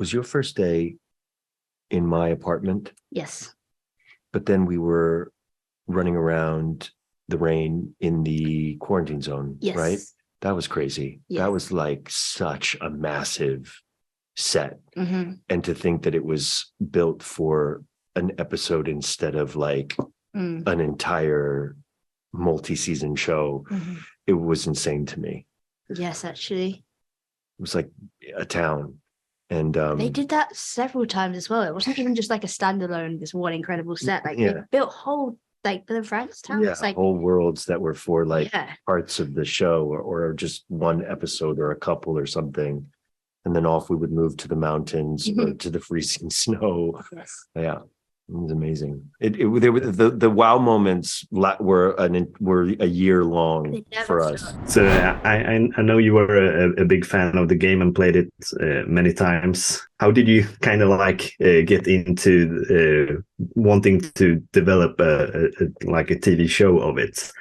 was your first day in my apartment? Yes. But then we were running around the rain in the quarantine zone, Yes. right? That was crazy. Yeah. That was like such a massive set. Mm-hmm. And to think that it was built for an episode instead of like an entire multi-season show, it was insane to me. Yes, actually. It was like a town. And they did that several times as well. It wasn't even just like a standalone, this one incredible set. Like they built whole like the France towns, like whole worlds that were for like parts of the show or just one episode or a couple or something. And then off we would move to the mountains or to the freezing snow. Yes. Yeah. It was amazing. They were the wow moments were a year long for us. So I know you were a big fan of the game and played it many times. How did you kind of like get into wanting to develop like a TV show of it?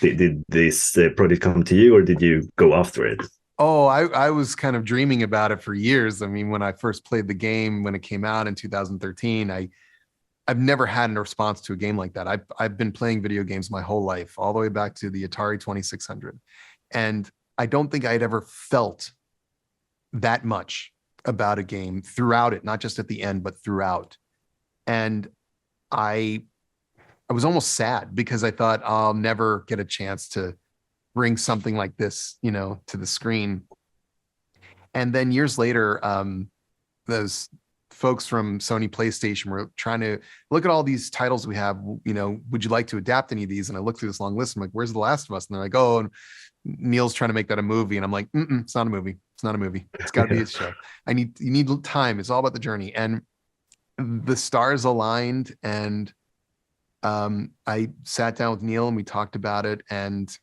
Did this project come to you, or did you go after it? Oh, I was kind of dreaming about it for years. I mean, when I first played the game, when it came out in 2013, I've never had a response to a game like that. I've been playing video games my whole life, all the way back to the Atari 2600. And I don't think I'd ever felt that much about a game throughout it, not just at the end, but throughout. And I was almost sad because I thought I'll never get a chance to bring something like this, to the screen. And then years later, those folks from Sony PlayStation were trying to look at all these titles we have, would you like to adapt any of these? And I looked through this long list. I'm like, where's The Last of Us? And they're like, oh, and Neil's trying to make that a movie. And I'm like, it's not a movie. It's not a movie. It's got to be a show. You need time. It's all about the journey. And the stars aligned. And I sat down with Neil and we talked about it, and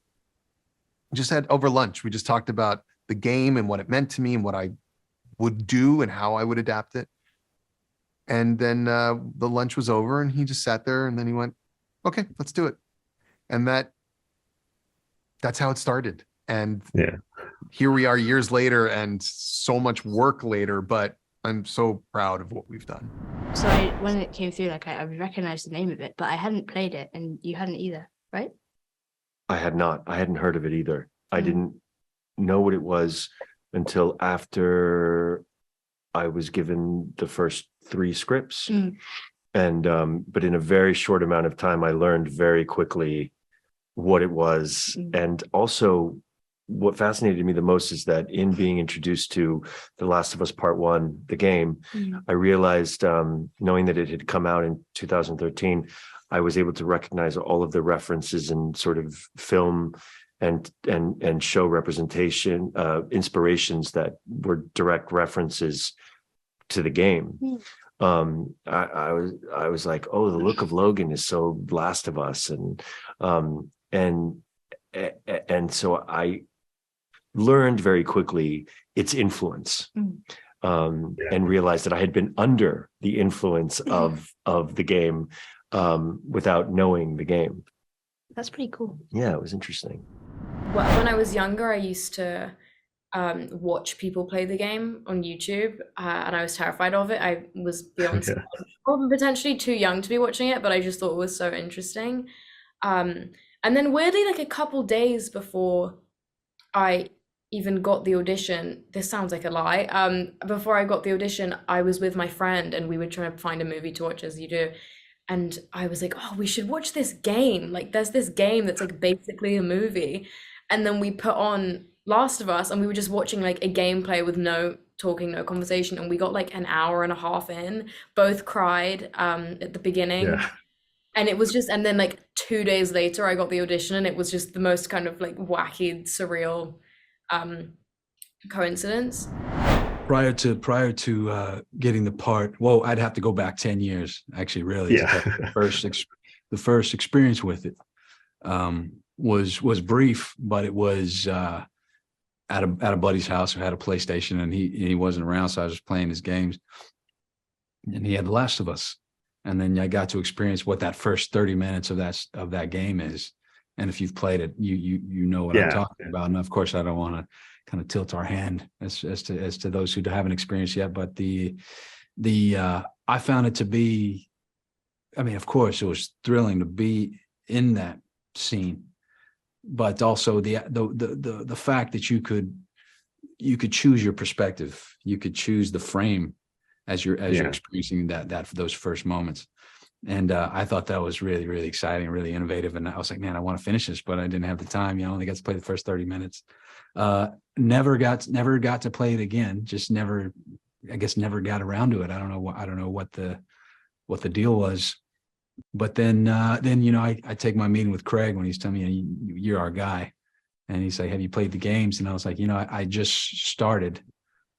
just had over lunch. We just talked about the game and what it meant to me and what I would do and how I would adapt it. And then the lunch was over and he just sat there and then he went, okay, let's do it. And that's how it started. And here we are years later and so much work later, but I'm so proud of what we've done. So when it came through, like I recognized the name of it, but I hadn't played it and you hadn't either, right? I had not. I hadn't heard of it either. I didn't know what it was until after I was given the first 3 scripts. And but in a very short amount of time, I learned very quickly what it was. And also what fascinated me the most is that in being introduced to The Last of Us Part 1, the game, I realized, knowing that it had come out in 2013, I was able to recognize all of the references and sort of film and show representation, inspirations that were direct references to the game. I was like, oh, the look of Logan is so Last of Us, and so I learned very quickly its influence, and realized that I had been under the influence of the game without knowing the game. That's pretty cool. Yeah, it was interesting. Well, when I was younger, I used to watch people play the game on YouTube, and I was terrified of it. I was beyond potentially too young to be watching it, but I just thought it was so interesting. And then weirdly, like a couple days before I even got the audition, this sounds like a lie, before I got the audition, I was with my friend and we were trying to find a movie to watch, as you do. And I was like, oh, we should watch this game. Like there's this game that's like basically a movie. And then we put on Last of Us and we were just watching like a gameplay with no talking, no conversation. And we got like an hour and a half in, both cried at the beginning. Yeah. And it was just, and then like 2 days later, I got the audition and it was just the most kind of like wacky, surreal coincidence. Prior to getting the part, well, I'd have to go back 10 years, actually, really. Yeah. The first experience with it was brief, but it was at a buddy's house who had a PlayStation, and he wasn't around, so I was just playing his games. And he had The Last of Us. And then I got to experience what that first 30 minutes of that game is. And if you've played it, you know what I'm talking about. And of course, I don't want to kind of tilt our hand as to those who haven't experienced yet. But I found it to be, I mean, of course, it was thrilling to be in that scene, but also the fact that you could choose your perspective, you could choose the frame as you're experiencing those first moments. And I thought that was really, really exciting, really innovative. And I was like, man, I want to finish this, but I didn't have the time. You know, I only got to play the first 30 minutes. Never got to play it again. Just never got around to it. I don't know what the deal was. But then you know, I take my meeting with Craig when he's telling me, you're our guy. And he's like, have you played the games? And I was like, you know, I just started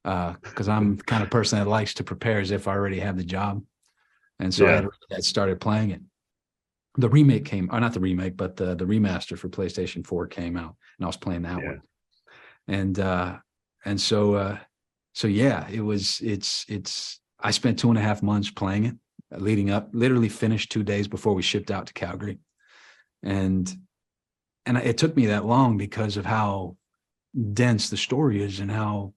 because I'm the kind of person that likes to prepare as if I already have the job. And so I had started playing it. The remake came, or not the remake, but the remaster for PlayStation 4 came out, and I was playing that one. And so yeah, it's I spent 2.5 months playing it leading up, literally finished 2 days before we shipped out to Calgary. And it took me that long because of how dense the story is and how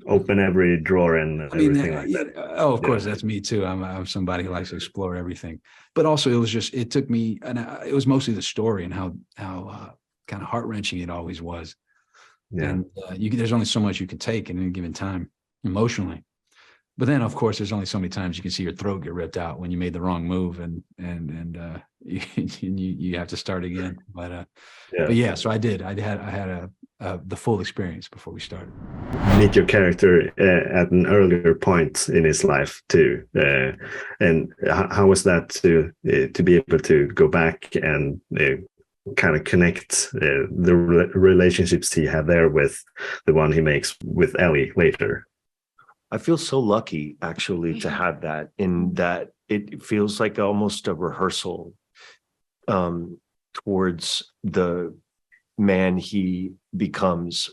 open every drawer and everything like that. Oh, of course, that's me too. I'm somebody who likes to explore everything. But also, it took me, and it was mostly the story and how kind of heart-wrenching it always was. Yeah. And there's only so much you can take in any given time emotionally. But then, of course, there's only so many times you can see your throat get ripped out when you made the wrong move, and you have to start again. But yeah, so I had the full experience before we started. Meet your character at an earlier point in his life too, and how was that to be able to go back and kind of connect the relationships he had there with the one he makes with Ellie later? I feel so lucky actually to have that, in that it feels like almost a rehearsal towards the man he becomes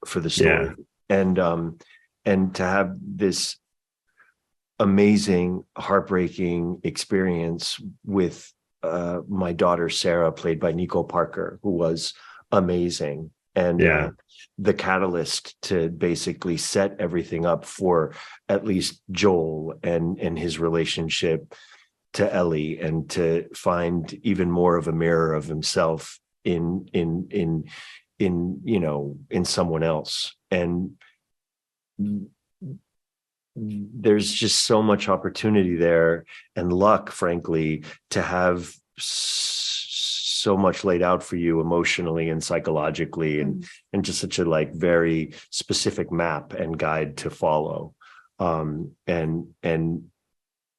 for the story. And to have this amazing, heartbreaking experience with my daughter Sarah, played by Nico Parker, who was amazing. And the catalyst to basically set everything up for at least Joel and his relationship to Ellie, and to find even more of a mirror of himself in you know, in someone else. And there's just so much opportunity there, and luck, frankly, to have so much laid out for you emotionally and psychologically, and just such a like very specific map and guide to follow. And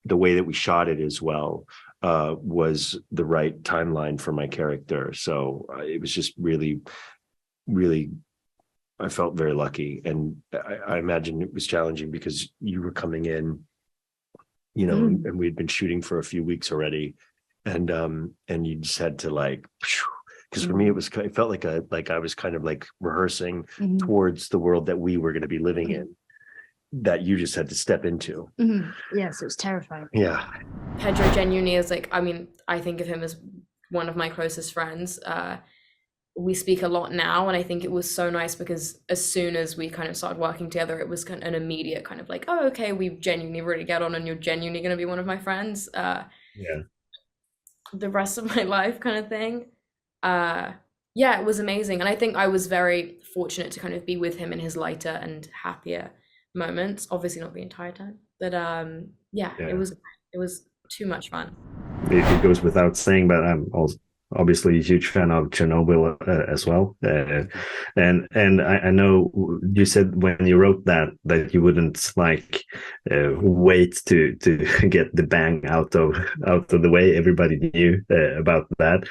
the way that we shot it as well was the right timeline for my character. So it was just really, really, I felt very lucky. And I imagine it was challenging because you were coming in, you know, and we'd been shooting for a few weeks already. And you just had to like, because for me, it felt like I was kind of like rehearsing towards the world that we were going to be living in, that you just had to step into. Yes, it was terrifying. Yeah. Pedro genuinely is like, I mean, I think of him as one of my closest friends. We speak a lot now, and I think it was so nice because as soon as we kind of started working together, it was kind of an immediate kind of like, oh, okay, we genuinely really get on, and you're genuinely going to be one of my friends. The rest of my life kind of thing. It was amazing. And I think I was very fortunate to kind of be with him in his lighter and happier moments, obviously not the entire time, but it was too much fun. It goes without saying, but I'm also obviously a huge fan of Chernobyl as well. And I know you said when you wrote that you wouldn't like wait to get the bang out of the way. Everybody knew about that.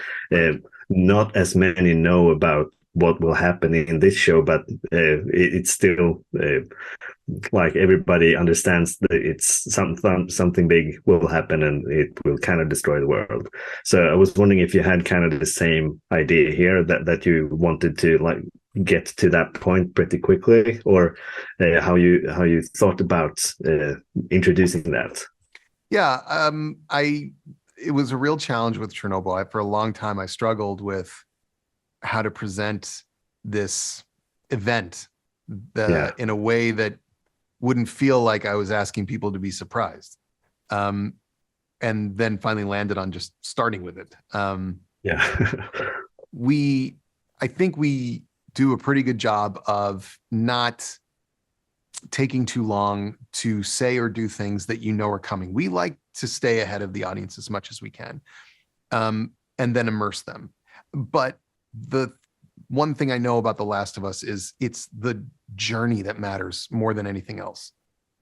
Not as many know about what will happen in this show, but it's still like everybody understands that it's something big will happen and it will kind of destroy the world. So I was wondering if you had kind of the same idea here, that you wanted to like get to that point pretty quickly, or how you thought about introducing that. It was a real challenge with Chernobyl. For a long time I struggled with how to present this event in a way that wouldn't feel like I was asking people to be surprised. And then finally landed on just starting with it. I think we do a pretty good job of not taking too long to say or do things that you know are coming. We like to stay ahead of the audience as much as we can, and then immerse them. But the one thing I know about The Last of Us is it's the journey that matters more than anything else.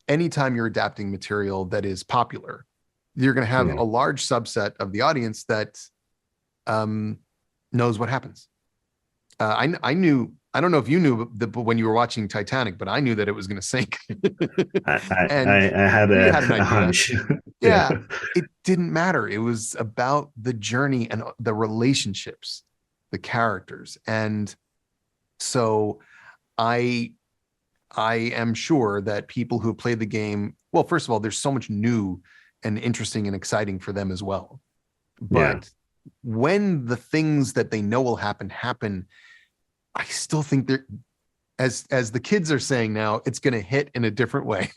Anytime you're adapting material that is popular, you're going to have a large subset of the audience that knows what happens. I knew, I don't know if you knew but when you were watching Titanic, but I knew that it was going to sink. I had a hunch. It didn't matter. It was about the journey and the relationships, the characters. And so I am sure that people who played the game, well, first of all, there's so much new and interesting and exciting for them as well. But when the things that they know will happen, I still think they're, as the kids are saying now, it's going to hit in a different way.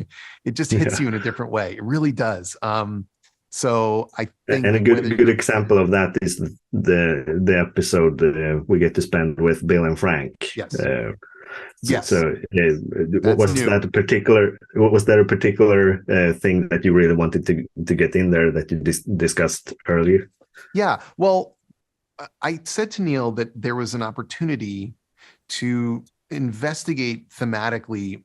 It just hits you in a different way. It really does. So I think, and a good example of that is the episode we get to spend with Bill and Frank. Yes. So was there a particular thing that you really wanted to get in there that you discussed earlier? Yeah. Well, I said to Neil that there was an opportunity to investigate thematically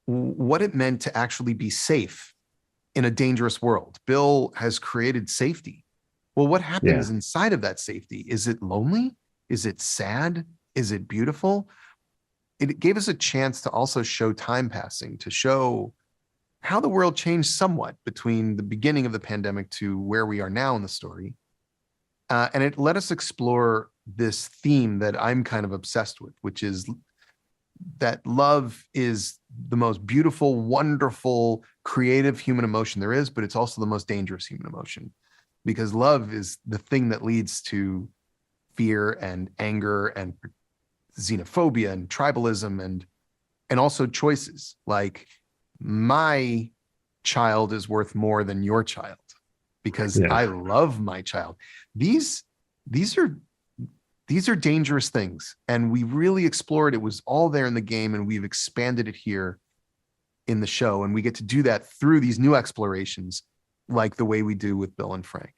what it meant to actually be safe in a dangerous world. Bill has created safety. Well, what happens inside of that safety? Is it lonely? Is it sad? Is it beautiful? It gave us a chance to also show time passing, to show how the world changed somewhat between the beginning of the pandemic to where we are now in the story. And it let us explore this theme that I'm kind of obsessed with, which is that love is the most beautiful, wonderful, creative human emotion there is, but it's also the most dangerous human emotion, because love is the thing that leads to fear and anger and xenophobia and tribalism and also choices like my child is worth more than your child because I love my child. These are dangerous things, and we really explored. It was all there in the game, and we've expanded it here in the show, and we get to do that through these new explorations, like the way we do with Bill and Frank.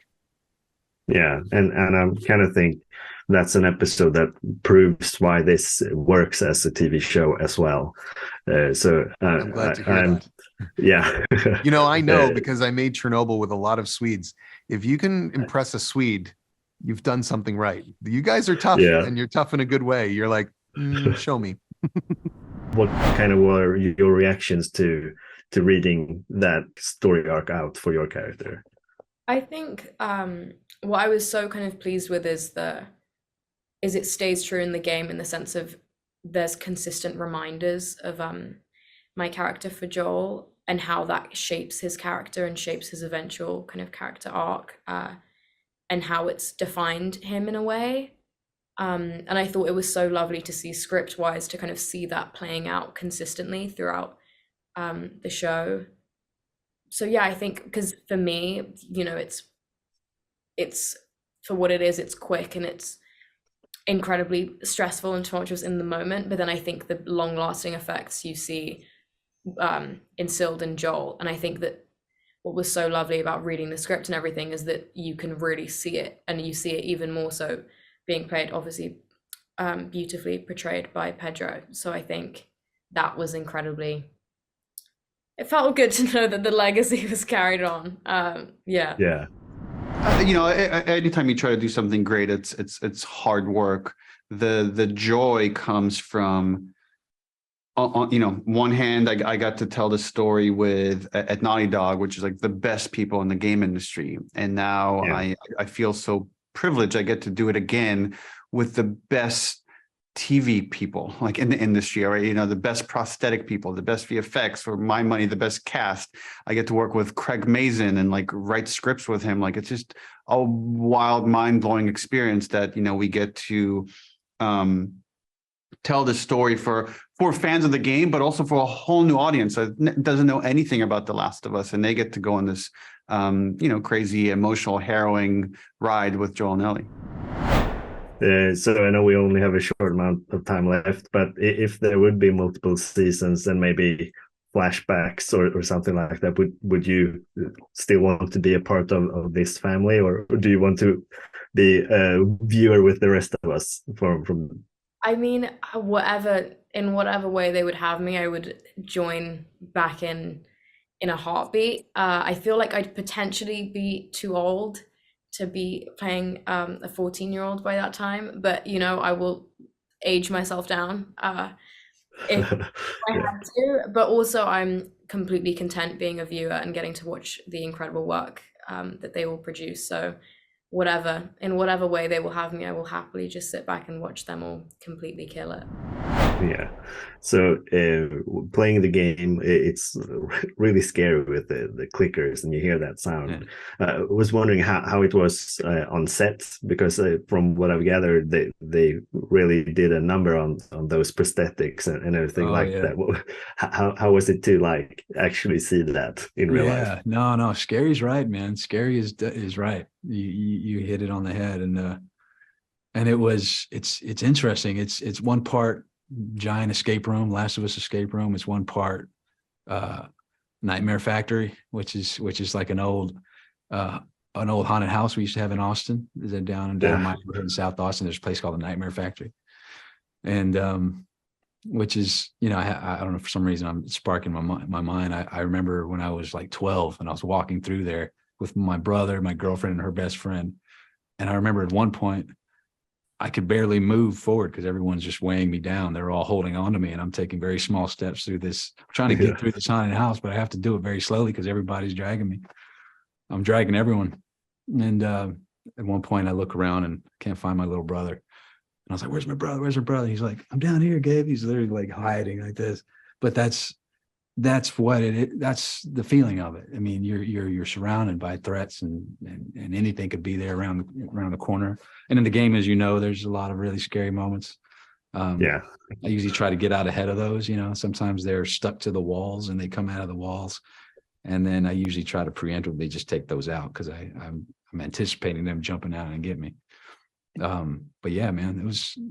Yeah, and I kind of think that's an episode that proves why this works as a TV show as well. So I'm glad to hear that. Yeah. I know because I made Chernobyl with a lot of Swedes. If you can impress a Swede, you've done something right. You guys are tough, and you're tough in a good way. You're like, show me. What kind of were your reactions to reading that story arc out for your character? I think what I was so kind of pleased with is it stays true in the game in the sense of there's consistent reminders of my character for Joel and how that shapes his character and shapes his eventual kind of character arc, and how it's defined him in a way. And I thought it was so lovely to see script-wise to kind of see that playing out consistently throughout the show. So yeah, I think because for me, it's for what it is, it's quick and it's incredibly stressful and tumultuous in the moment. But then I think the long-lasting effects you see instilled in Joel. And I think that what was so lovely about reading the script and everything is that you can really see it, and you see it even more so being played, obviously beautifully portrayed by Pedro. So I think that was incredibly, it felt good to know that the legacy was carried on. Yeah. Anytime you try to do something great, it's hard work. The joy comes from, one hand, I got to tell the story at Naughty Dog, which is like the best people in the game industry, and now I feel so privileged. I get to do it again with the best TV people like in the industry, right? The best prosthetic people, the best VFX, for my money, the best cast. I get to work with Craig Mazin and like write scripts with him. Like it's just a wild, mind-blowing experience that we get to tell the story for fans of the game, but also for a whole new audience that doesn't know anything about The Last of Us, and they get to go on this, crazy, emotional, harrowing ride with Joel and Ellie. So I know we only have a short amount of time left, but if there would be multiple seasons and maybe flashbacks or something like that, would you still want to be a part of this family, or do you want to be a viewer with the rest of us from I mean, in whatever way they would have me, I would join back in a heartbeat. I feel like I'd potentially be too old to be playing a 14-year-old by that time, but I will age myself down if I had to. But also, I'm completely content being a viewer and getting to watch the incredible work that they will produce. So in whatever way they will have me, I will happily just sit back and watch them all completely kill it. Yeah. So playing the game, it's really scary with the clickers, and you hear that sound. I was wondering how it was on set, because from what I've gathered, they really did a number on those prosthetics and everything that. How was it to like actually see that in real life? Yeah, no, Scary's right, man. Scary is right. You hit it on the head, and it's interesting. It's one part giant escape room, Last of Us escape room. It's one part Nightmare Factory, which is like an old haunted house we used to have in Austin. Is that down my neighborhood in South Austin? There's a place called the Nightmare Factory, and which is, I don't know, for some reason I'm sparking my mind. I remember when I was like 12 and I was walking through there with my brother, my girlfriend, and her best friend, and I remember at one point I could barely move forward because everyone's just weighing me down. They're all holding on to me, and I'm taking very small steps through this, trying to get through this haunted house, but I have to do it very slowly because everybody's dragging me. I'm dragging everyone. And at one point I look around and can't find my little brother. And I was like, "Where's my brother? Where's my brother?" He's like, "I'm down here, Gabe." He's literally like hiding like this. But that's what that's the feeling of it. I mean, you're surrounded by threats, and anything could be there around the corner. And in the game, as you know, there's a lot of really scary moments. I usually try to get out ahead of those. Sometimes they're stuck to the walls and they come out of the walls, and then I usually try to preemptively just take those out because I'm anticipating them jumping out and get me. But yeah, man,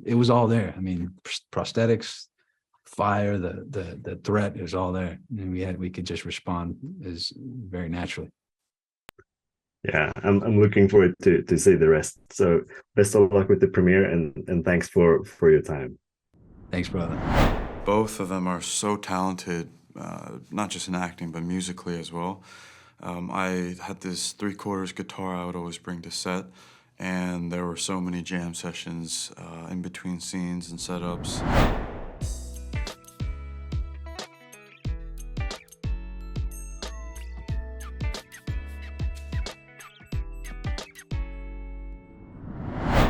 it was all there. I mean, prosthetics, fire, the threat is all there, and we could just respond as very naturally. Yeah, I'm looking forward to see the rest. So best of luck with the premiere, and thanks for your time. Thanks, brother. Both of them are so talented, not just in acting, but musically as well. I had this 3/4 guitar I would always bring to set, and there were so many jam sessions in between scenes and setups.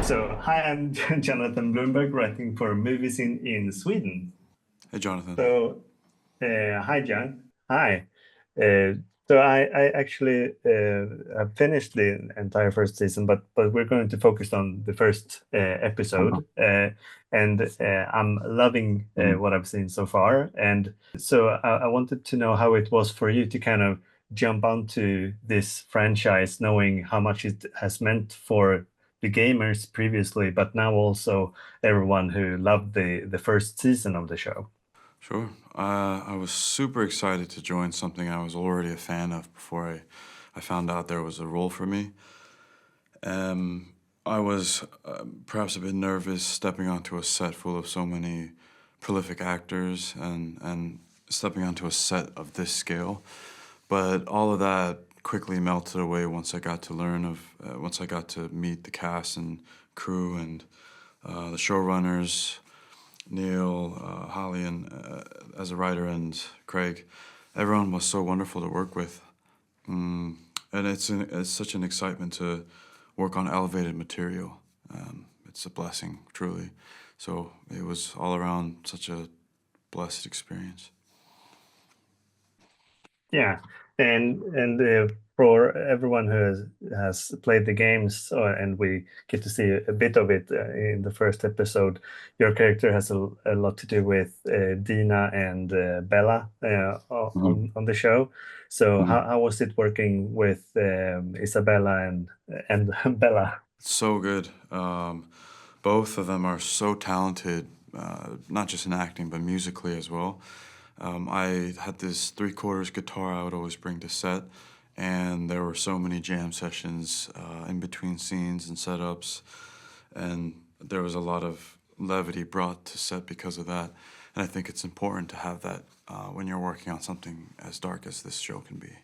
So, hi, I'm Jonathan Bloomberg, writing for movies in Sweden. Hey, Jonathan. So, hi, John. Hi. So I actually have finished the entire first season, but we're going to focus on the first episode, and I'm loving what I've seen so far. And so I wanted to know how it was for you to kind of jump onto this franchise, knowing how much it has meant for the gamers previously, but now also everyone who loved the first season of the show. Sure. I was super excited to join something I was already a fan of before I found out there was a role for me. I was perhaps a bit nervous stepping onto a set full of so many prolific actors and stepping onto a set of this scale. But all of that quickly melted away once I got to meet the cast and crew and the showrunners, Neil, Holly, and as a writer, and Craig. Everyone was so wonderful to work with, and it's such an excitement to work on elevated material. It's a blessing, truly. So it was all around such a blessed experience. Yeah, and for everyone who has played the games, and we get to see a bit of it in the first episode, your character has a lot to do with Dina and Bella on the show. So how was it working with Isabella and Bella? So good. Both of them are so talented, not just in acting, but musically as well. I had this 3/4 guitar I would always bring to set, and there were so many jam sessions in between scenes and setups, and there was a lot of levity brought to set because of that. And I think it's important to have that when you're working on something as dark as this show can be.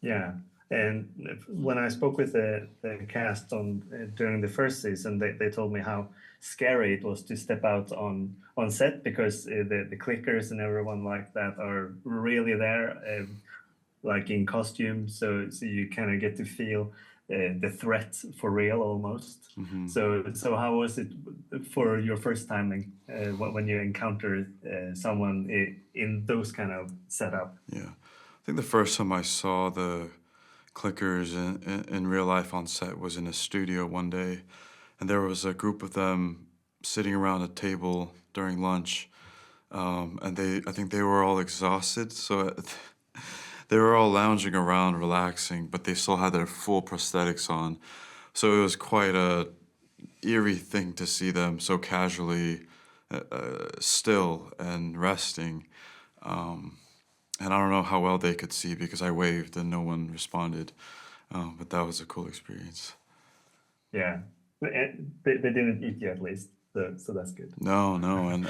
Yeah. And when I spoke with the cast during the first season, they told me how scary it was to step out on set, because the clickers and everyone like that are really there, like in costume. So you kind of get to feel the threat for real almost. So how was it for your first time when you encountered someone in those kind of setup? Yeah, I think the first time I saw the clickers in real life on set was in a studio one day, and there was a group of them sitting around a table during lunch, and I think they were all exhausted, so they were all lounging around relaxing, but they still had their full prosthetics on, so it was quite a eerie thing to see them so casually still and resting. And I don't know how well they could see because I waved and no one responded. But that was a cool experience. Yeah. They didn't eat you at least, so that's good. No, and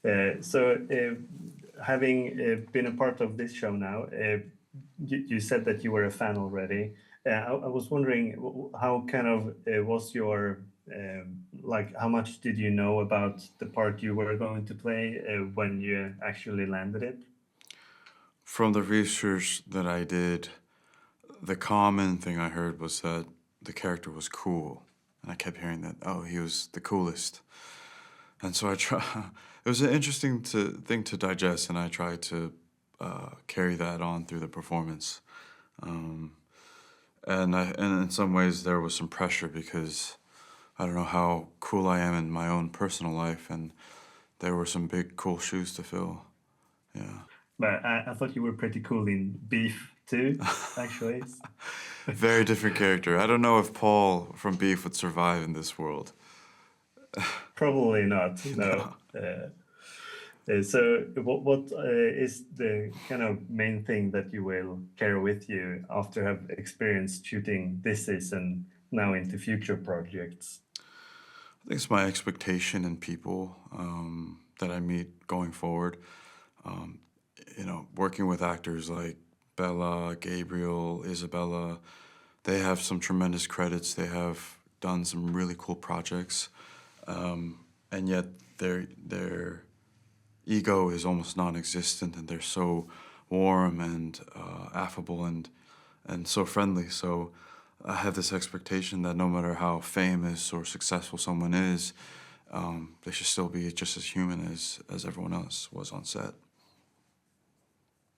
yeah. So having been a part of this show now, you said that you were a fan already. I was wondering how kind of was your like, how much did you know about the part you were going to play when you actually landed it? From the research that I did, the common thing I heard was that the character was cool. And I kept hearing that, oh, he was the coolest. And so it was an interesting thing to digest, and I tried to carry that on through the performance. And in some ways there was some pressure because I don't know how cool I am in my own personal life, and there were some big cool shoes to fill. Yeah. But I thought you were pretty cool in Beef too, actually. Very different character. I don't know if Paul from Beef would survive in this world. Probably not. No. So what is the kind of main thing that you will carry with you after have experienced shooting this season now into future projects? I think it's my expectation in people that I meet going forward. Working with actors like Bella, Gabriel, Isabella, they have some tremendous credits. They have done some really cool projects, and yet their ego is almost non-existent, and they're so warm and affable and so friendly. So I have this expectation that no matter how famous or successful someone is, they should still be just as human as everyone else was on set.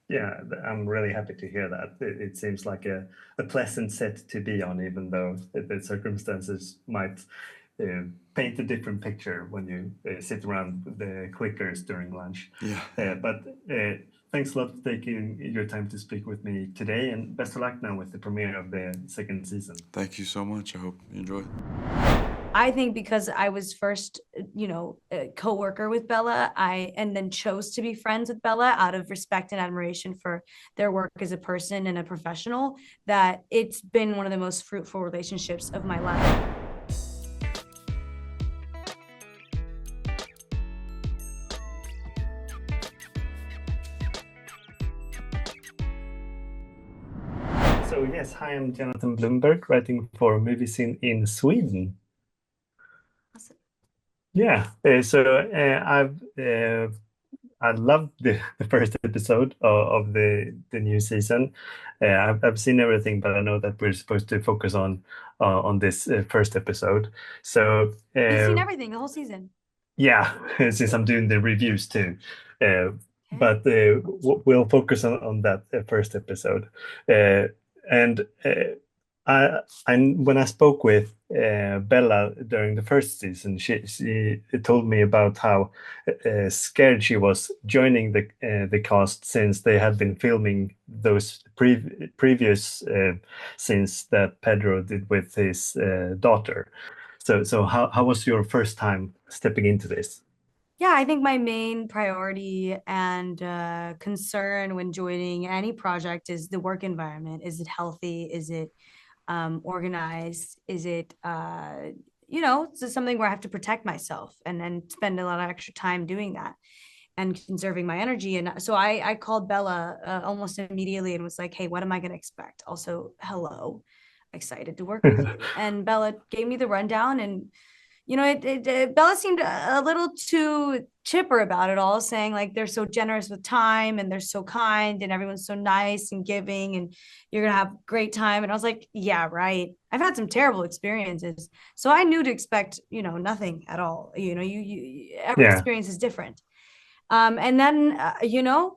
Yeah, I'm really happy to hear that. It seems like a pleasant set to be on, even though the circumstances might paint a different picture when you sit around the clickers during lunch. Yeah. But thanks a lot for taking your time to speak with me today, and best of luck now with the premiere of the second season. Thank you so much. I hope you enjoyed. I think because I was first, a co-worker with Bella, and then chose to be friends with Bella out of respect and admiration for their work as a person and a professional, that it's been one of the most fruitful relationships of my life. So yes, hi, I'm Jonathan Blumberg, writing for Movie Scene in Sweden. Awesome. Yeah, I loved the first episode of the new season. I've seen everything, but I know that we're supposed to focus on this first episode. So You've seen everything, the whole season. yeah, since I'm doing the reviews too. but we'll focus on that first episode. And when I spoke with Bella during the first season, she told me about how scared she was joining the cast, since they had been filming those previous scenes that Pedro did with his daughter. So how was your first time stepping into this? Yeah, I think my main priority and concern when joining any project is the work environment. Is it healthy? Is it organized? Is it, is something where I have to protect myself and spend a lot of extra time doing that and conserving my energy. And so I called Bella almost immediately and was like, hey, what am I going to expect? Also, hello, excited to work with you. And Bella gave me the rundown, and Bella seemed a little too chipper about it all, saying like they're so generous with time and they're so kind and everyone's so nice and giving and you're gonna have a great time. And I was like, yeah, right. I've had some terrible experiences, so I knew to expect nothing at all. Every experience is different. And then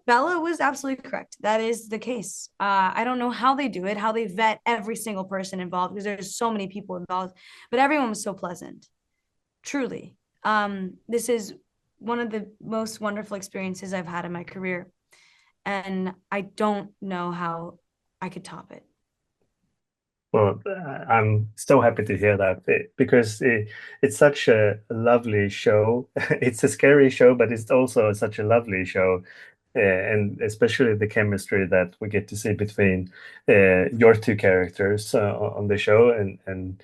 Bella was absolutely correct. That is the case. I don't know how they do it, how they vet every single person involved, because there's so many people involved, but everyone was so pleasant. Truly. This is one of the most wonderful experiences I've had in my career, and I don't know how I could top it. Well, I'm so happy to hear that, because it's such a lovely show. It's a scary show, but it's also such a lovely show. And especially the chemistry that we get to see between your two characters on the show, and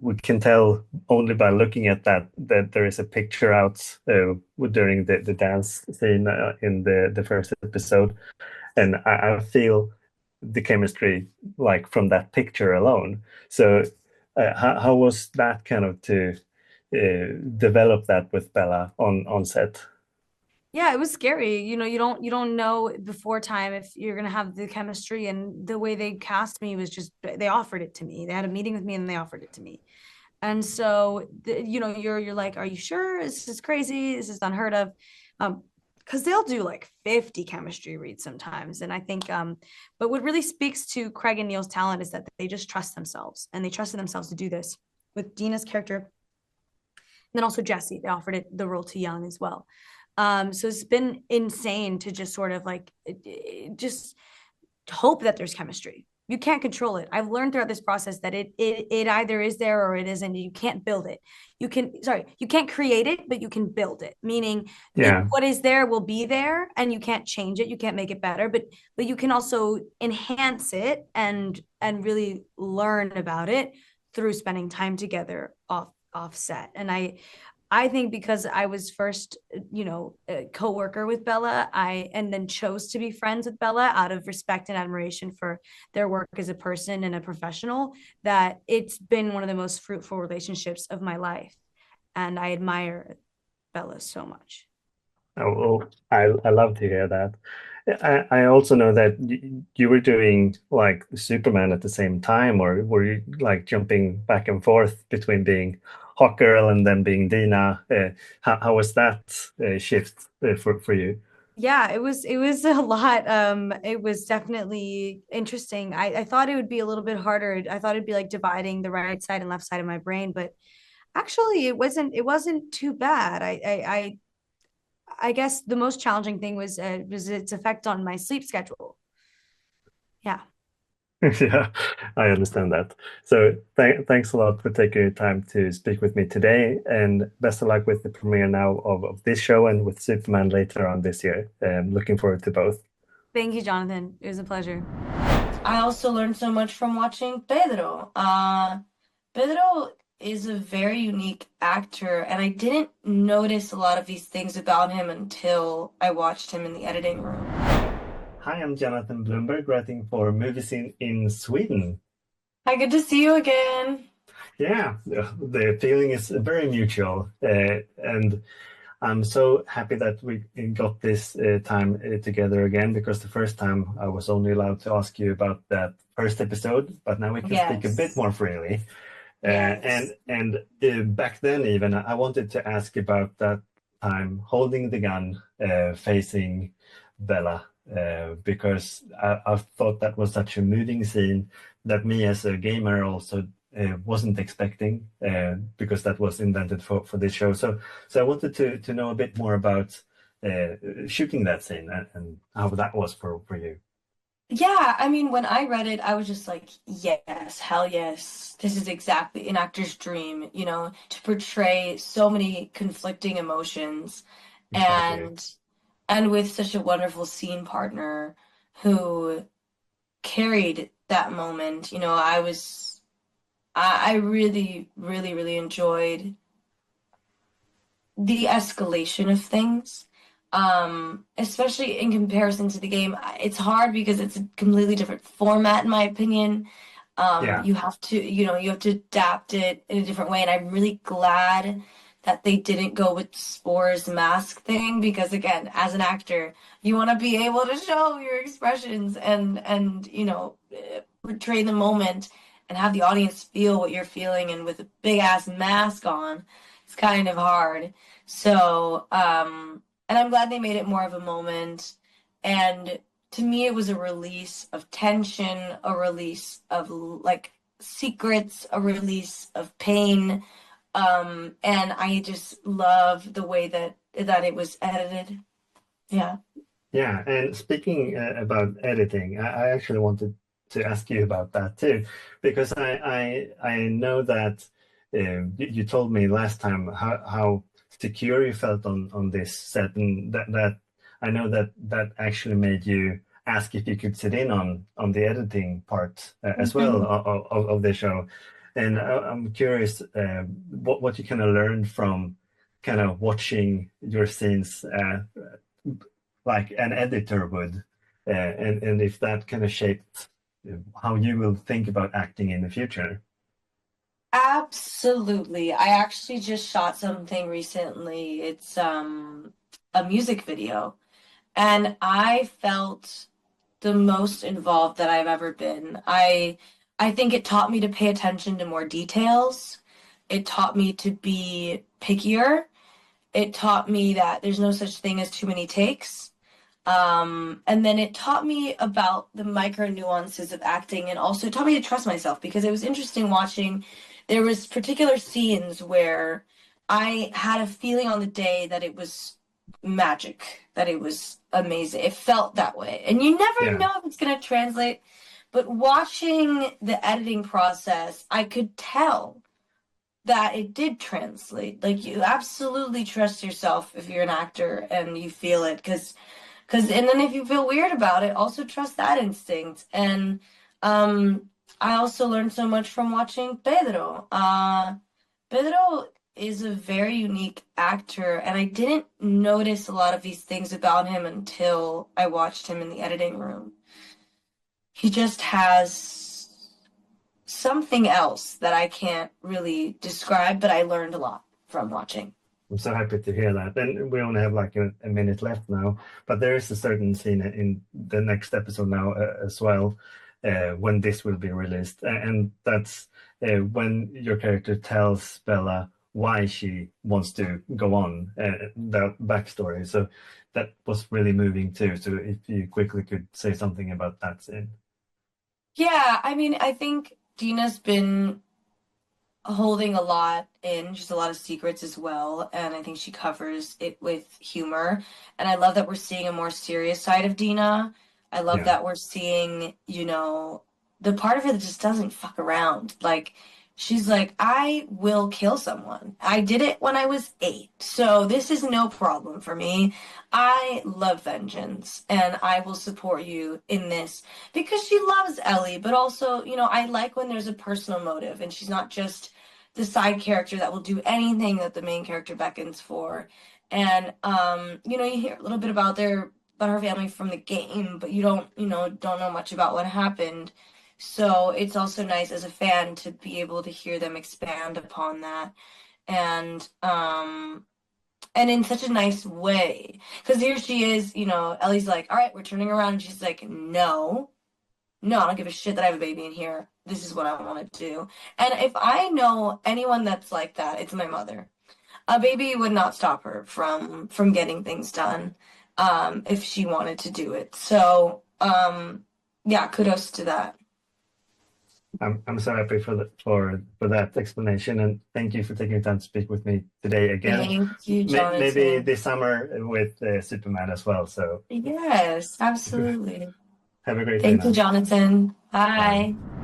we can tell only by looking at that there is a picture out during the dance scene in the first episode, and I feel the chemistry like from that picture alone. So how was that kind of to develop that with Bella on set? Yeah, it was scary. You don't know before time if you're gonna have the chemistry, and the way they cast me was just they offered it to me. They had a meeting with me and they offered it to me. And so you're like, are you sure? This is crazy. This is unheard of. Because they'll do like 50 chemistry reads sometimes. And I think but what really speaks to Craig and Neil's talent is that they just trust themselves, and they trusted themselves to do this with Dina's character. And then also Jesse, they offered the role to Young as well. So it's been insane to just sort of like just hope that there's chemistry. You can't control it. I've learned throughout this process that it either is there or it isn't. You can't build it. You can't create it, but you can build it. Meaning, what is there will be there, and you can't change it. You can't make it better, but you can also enhance it and really learn about it through spending time together off set. And I think because I was first, a co-worker with Bella, and then chose to be friends with Bella out of respect and admiration for their work as a person and a professional, that it's been one of the most fruitful relationships of my life. And I admire Bella so much. Oh, well, I love to hear that. I also know that you were doing like Superman at the same time, or were you like jumping back and forth between being Hawk Girl and then being Dina? How was that shift for you? Yeah, it was a lot. It was definitely interesting. I thought it would be a little bit harder. I thought it'd be like dividing the right side and left side of my brain, but actually it wasn't too bad. I guess the most challenging thing was its effect on my sleep schedule. Yeah. Yeah, I understand that. So thanks a lot for taking your time to speak with me today, and best of luck with the premiere now of this show and with Superman later on this year. Looking forward to both. Thank you, Jonathan. It was a pleasure. I also learned so much from watching Pedro. Pedro is a very unique actor, and I didn't notice a lot of these things about him until I watched him in the editing room. Hi, I'm Jonathan Bloomberg, writing for Movies in Sweden. Hi, good to see you again. Yeah, the feeling is very mutual, and I'm so happy that we got this time together again, because the first time I was only allowed to ask you about that first episode, but now we can speak a bit more freely. Yes. And back then even I wanted to ask about that time holding the gun, facing Bella, because I thought that was such a moving scene that me as a gamer also wasn't expecting, because that was invented for this show. So I wanted to know a bit more about shooting that scene and how that was for you. Yeah, I mean, when I read it, I was just like, yes, hell yes. This is exactly an actor's dream, you know, to portray so many conflicting emotions Exactly. and with such a wonderful scene partner who carried that moment. You know, I really, really, really enjoyed the escalation of things, especially in comparison to the game. It's hard because it's a completely different format, in my opinion. Yeah. You have to, you know, you have to adapt it in a different way, and I'm really glad that they didn't go with Spore's mask thing because, again, as an actor, you want to be able to show your expressions and you know, portray the moment and have the audience feel what you're feeling, and with a big ass mask on, it's kind of hard. So, and I'm glad they made it more of a moment. And to me, it was a release of tension, a release of like secrets, a release of pain. And I just love the way that it was edited. Yeah. Yeah, and speaking about editing, I actually wanted to ask you about that too, because I know that you told me last time how secure you felt on this set, and that I know that actually made you ask if you could sit in on the editing part as well of the show. And I'm curious what you kind of learned from kind of watching your scenes like an editor would, and if that kind of shaped how you will think about acting in the future. Absolutely. I actually just shot something recently. It's a music video, and I felt the most involved that I've ever been. I think it taught me to pay attention to more details. It taught me to be pickier. It taught me that there's no such thing as too many takes. And then it taught me about the micro nuances of acting, and also taught me to trust myself because it was interesting watching. There was particular scenes where I had a feeling on the day that it was magic, that it was amazing. It felt that way. And you never Yeah. know if it's going to translate. But watching the editing process, I could tell that it did translate. Like, you absolutely trust yourself if you're an actor and you feel it, and then if you feel weird about it, also trust that instinct. And I also learned so much from watching Pedro. Pedro is a very unique actor, and I didn't notice a lot of these things about him until I watched him in the editing room. He just has something else that I can't really describe, but I learned a lot from watching. I'm so happy to hear that. And we only have like a minute left now, but there is a certain scene in the next episode now as well, when this will be released, and that's when your character tells Bella why she wants to go on, the backstory. So that was really moving too. So if you quickly could say something about that scene. Yeah, I mean, I think Dina's been holding a lot in, just a lot of secrets as well, and I think she covers it with humor. And I love that we're seeing a more serious side of Dina. I love Yeah. that we're seeing, you know, the part of her that just doesn't fuck around. Like, she's like, I will kill someone. I did it when I was 8, so this is no problem for me. I love vengeance, and I will support you in this because she loves Ellie, but also, you know, I like when there's a personal motive and she's not just the side character that will do anything that the main character beckons for. And you know, you hear a little bit about her family from the game, but you don't know much about what happened. So it's also nice as a fan to be able to hear them expand upon that, and in such a nice way. Because here she is, you know, Ellie's like, all right, we're turning around, and she's like, no, I don't give a shit that I have a baby in here. This is what I want to do. And if I know anyone that's like that, it's my mother. a baby would not stop her from getting things done, if she wanted to do it. So, yeah, kudos to that. I'm so happy for that explanation, and thank you for taking the time to speak with me today again. Thank you, Jonathan. Maybe this summer with Superman as well. So yes, absolutely. have a great day Thank you, now. Jonathan. Bye. Bye.